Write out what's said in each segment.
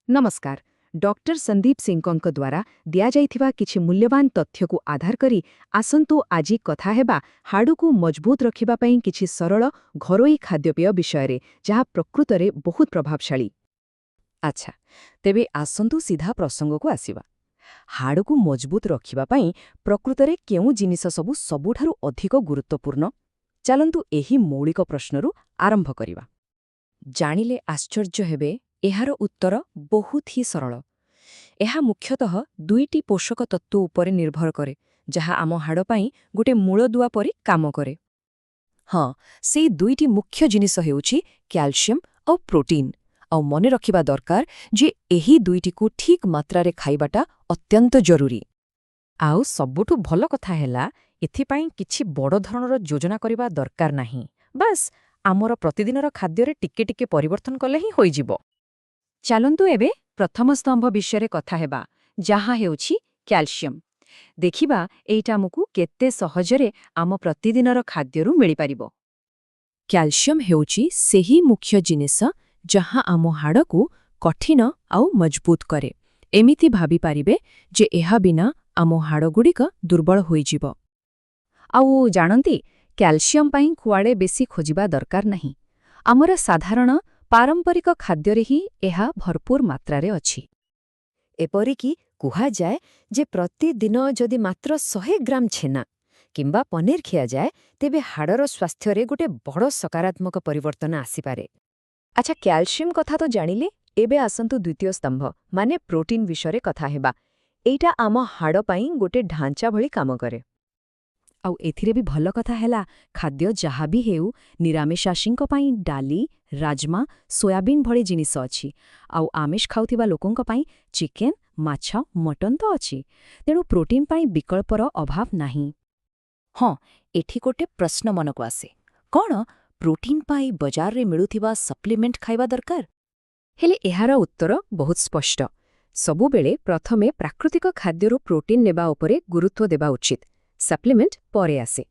नमस्कार। डॉक्टर संदीप सिंहଙ୍କ द्वारा दियाଯାଇଥିବା କିଛି ମୂଲ୍ୟବାନ ତଥ୍ୟକୁ ଆଧାର କରି ଆସନ୍ତୁ ଆଜି କଥା ହେବା ହାଡ଼କୁ ମଜବୁତ ରଖିବା ପାଇଁ କିଛି ସରଳ ଘରୋଇ ଖାଦ୍ୟପେୟ ବିଷୟରେ ଯାହା ପ୍ରକୃତରେ ବହୁତ ପ୍ରଭାବଶାଳୀ। ଆଚ୍ଛା, ତେବେ ଆସନ୍ତୁ ସିଧା ପ୍ରସଙ୍ଗକୁ ଆସିବା। ହାଡ଼କୁ ମଜବୁତ ରଖିବା ପାଇଁ ପ୍ରକୃତରେ କେଉଁ ଜିନିଷ ସବୁ ସବୁଠାରୁ ଅଧିକ ଗୁରୁତ୍ୱପୂର୍ଣ୍ଣ? ଚାଲନ୍ତୁ ଏହି ମୌଳିକ ପ୍ରଶ୍ନରୁ ଆରମ୍ଭ କରିବା। ଜାଣିଲେ ଆଶ୍ଚର୍ଯ୍ୟ ହେବେ, ଏହାର ଉତ୍ତର ବହୁତ ହିଁ ସରଳ। ଏହା ମୁଖ୍ୟତଃ ଦୁଇଟି ପୋଷକ ତତ୍ତ୍ୱ ଉପରେ ନିର୍ଭର କରେ, ଯାହା ଆମ ହାଡ଼ ପାଇଁ ଗୋଟେ ମୂଳଦୁଆ ପରି କାମ କରେ। ହଁ, ସେଇ ଦୁଇଟି ମୁଖ୍ୟ ଜିନିଷ ହେଉଛି କ୍ୟାଲସିୟମ୍ ଆଉ ପ୍ରୋଟିନ୍। ଆଉ ମନେ ରଖିବା ଦରକାର ଯେ ଏହି ଦୁଇଟିକୁ ଠିକ୍ ମାତ୍ରାରେ ଖାଇବାଟା ଅତ୍ୟନ୍ତ ଜରୁରୀ। ଆଉ ସବୁଠୁ ଭଲ କଥା ହେଲା, ଏଥିପାଇଁ କିଛି ବଡ଼ ଧରଣର ଯୋଜନା କରିବା ଦରକାର ନାହିଁ। ବାସ୍ ଆମର ପ୍ରତିଦିନର ଖାଦ୍ୟରେ ଟିକେ ଟିକେ ପରିବର୍ତ୍ତନ କଲେ ହିଁ ହୋଇଯିବ। ଚାଲନ୍ତୁ ଏବେ ପ୍ରଥମ ସ୍ତମ୍ଭ ବିଷୟରେ କଥା ହେବା, ଯାହା ହେଉଛି କ୍ୟାଲସିୟମ୍। ଦେଖିବା ଏଇଟା ଆମକୁ କେତେ ସହଜରେ ଆମ ପ୍ରତିଦିନର ଖାଦ୍ୟରୁ ମିଳିପାରିବ। କ୍ୟାଲସିୟମ୍ ହେଉଛି ସେହି ମୁଖ୍ୟ ଜିନିଷ ଯାହା ଆମ ହାଡ଼କୁ କଠିନ ଆଉ ମଜବୁତ କରେ। ଏମିତି ଭାବିପାରିବେ ଯେ ଏହା ବିନା ଆମ ହାଡ଼ଗୁଡ଼ିକ ଦୁର୍ବଳ ହୋଇଯିବ। ଆଉ ଜାଣନ୍ତି, କ୍ୟାଲସିୟମ୍ ପାଇଁ କୁଆଡ଼େ ବେଶୀ ଖୋଜିବା ଦରକାର ନାହିଁ। ଆମର ସାଧାରଣ ପାରମ୍ପରିକ ଖାଦ୍ୟରେ ହିଁ ଏହା ଭରପୁର ମାତ୍ରାରେ ଅଛି। ଏପରିକି କୁହାଯାଏ ଯେ ପ୍ରତିଦିନ ଯଦି ମାତ୍ର 100 ଗ୍ରାମ ଛେନା କିମ୍ବା ପନିର ଖିଆଯାଏ, ତେବେ ହାଡ଼ର ସ୍ୱାସ୍ଥ୍ୟରେ ଗୋଟେ ବଡ଼ ସକାରାତ୍ମକ ପରିବର୍ତ୍ତନ ଆସିପାରେ। ଆଚ୍ଛା, କ୍ୟାଲସିୟମ୍ କଥା ତ ଜାଣିଲେ, ଏବେ ଆସନ୍ତୁ ଦ୍ୱିତୀୟ ସ୍ତମ୍ଭ ମାନେ ପ୍ରୋଟିନ୍ ବିଷୟରେ କଥା ହେବା। ଏଇଟା ଆମ ହାଡ଼ ପାଇଁ ଗୋଟେ ଢାଞ୍ଚା ଭଳି କାମ କରେ। ଆଉ ଏଥିରେ ବି ଭଲ କଥା ହେଲା, ଖାଦ୍ୟ ଯାହା ବି ହେଉ, ନିରାମିଷାଶୀଙ୍କ ପାଇଁ ଡାଲି, ରାଜମା, ସୋୟାବିନ୍ ଭଳି ଜିନିଷ ଅଛି। ଆଉ ଆମିଷ ଖାଉଥିବା ଲୋକଙ୍କ ପାଇଁ ଚିକେନ୍, ମାଛ, ମଟନ୍ ତ ଅଛି। ତେଣୁ ପ୍ରୋଟିନ୍ ପାଇଁ ବିକଳ୍ପର ଅଭାବ ନାହିଁ। ହଁ, ଏଠି ଗୋଟେ ପ୍ରଶ୍ନ ମନକୁ ଆସେ, କ'ଣ ପ୍ରୋଟିନ୍ ପାଇଁ ବଜାରରେ ମିଳୁଥିବା ସପ୍ଲିମେଣ୍ଟ ଖାଇବା ଦରକାର? ହେଲେ ଏହାର ଉତ୍ତର ବହୁତ ସ୍ପଷ୍ଟ। ସବୁବେଳେ ପ୍ରଥମେ ପ୍ରାକୃତିକ ଖାଦ୍ୟରୁ ପ୍ରୋଟିନ୍ ନେବା ଉପରେ ଗୁରୁତ୍ୱ ଦେବା ଉଚିତ। ସପ୍ଲିମେଣ୍ଟ ପରେ ଆସେ।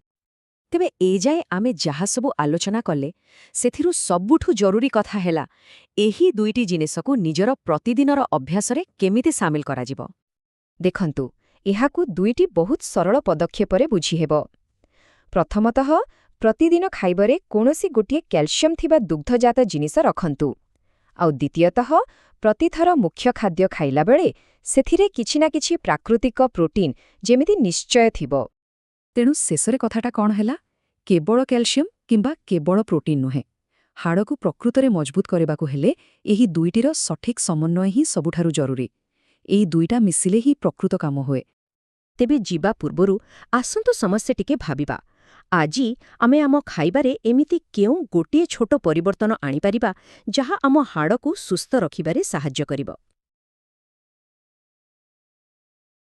ତେବେ ଏଯାଏ ଆମେ ଯାହା ସବୁ ଆଲୋଚନା କଲେ, ସେଥିରୁ ସବୁଠୁ ଜରୁରୀ କଥା ହେଲା, ଏହି ଦୁଇଟି ଜିନିଷକୁ ନିଜର ପ୍ରତିଦିନର ଅଭ୍ୟାସରେ କେମିତି ସାମିଲ କରାଯିବ। ଦେଖନ୍ତୁ, ଏହାକୁ ଦୁଇଟି ବହୁତ ସରଳ ପଦକ୍ଷେପରେ ବୁଝିହେବ। ପ୍ରଥମତଃ, ପ୍ରତିଦିନ ଖାଇବାରେ କୌଣସି ଗୋଟିଏ କ୍ୟାଲସିୟମ୍ ଥିବା ଦୁଗ୍ଧଜାତ ଜିନିଷ ରଖନ୍ତୁ। ଆଉ ଦ୍ୱିତୀୟତଃ, ପ୍ରତିଥର ମୁଖ୍ୟ ଖାଦ୍ୟ ଖାଇଲାବେଳେ ସେଥିରେ କିଛି ନା କିଛି ପ୍ରାକୃତିକ ପ୍ରୋଟିନ୍ ଯେମିତି ନିଶ୍ଚୟ ଥିବ। ତେଣୁ ଶେଷରେ କଥାଟା କ'ଣ ହେଲା? କେବଳ କ୍ୟାଲସିୟମ୍ କିମ୍ବା କେବଳ ପ୍ରୋଟିନ୍ ନୁହେଁ। ହାଡ଼କୁ ପ୍ରକୃତରେ ମଜବୁତ କରିବାକୁ ହେଲେ ଏହି ଦୁଇଟିର ସଠିକ୍ ସମନ୍ୱୟ ହିଁ ସବୁଠାରୁ ଜରୁରୀ। ଏହି ଦୁଇଟା ମିଶିଲେ ହିଁ ପ୍ରକୃତ କାମ ହୁଏ। ତେବେ ଯିବା ପୂର୍ବରୁ ଆସନ୍ତୁ ସମସ୍ତେ ଟିକେ ଭାବିବା, ଆଜି ଆମେ ଆମ ଖାଇବାରେ ଏମିତି କେଉଁ ଗୋଟିଏ ଛୋଟ ପରିବର୍ତ୍ତନ ଆଣିପାରିବା ଯାହା ଆମ ହାଡ଼କୁ ସୁସ୍ଥ ରଖିବାରେ ସାହାଯ୍ୟ କରିବ।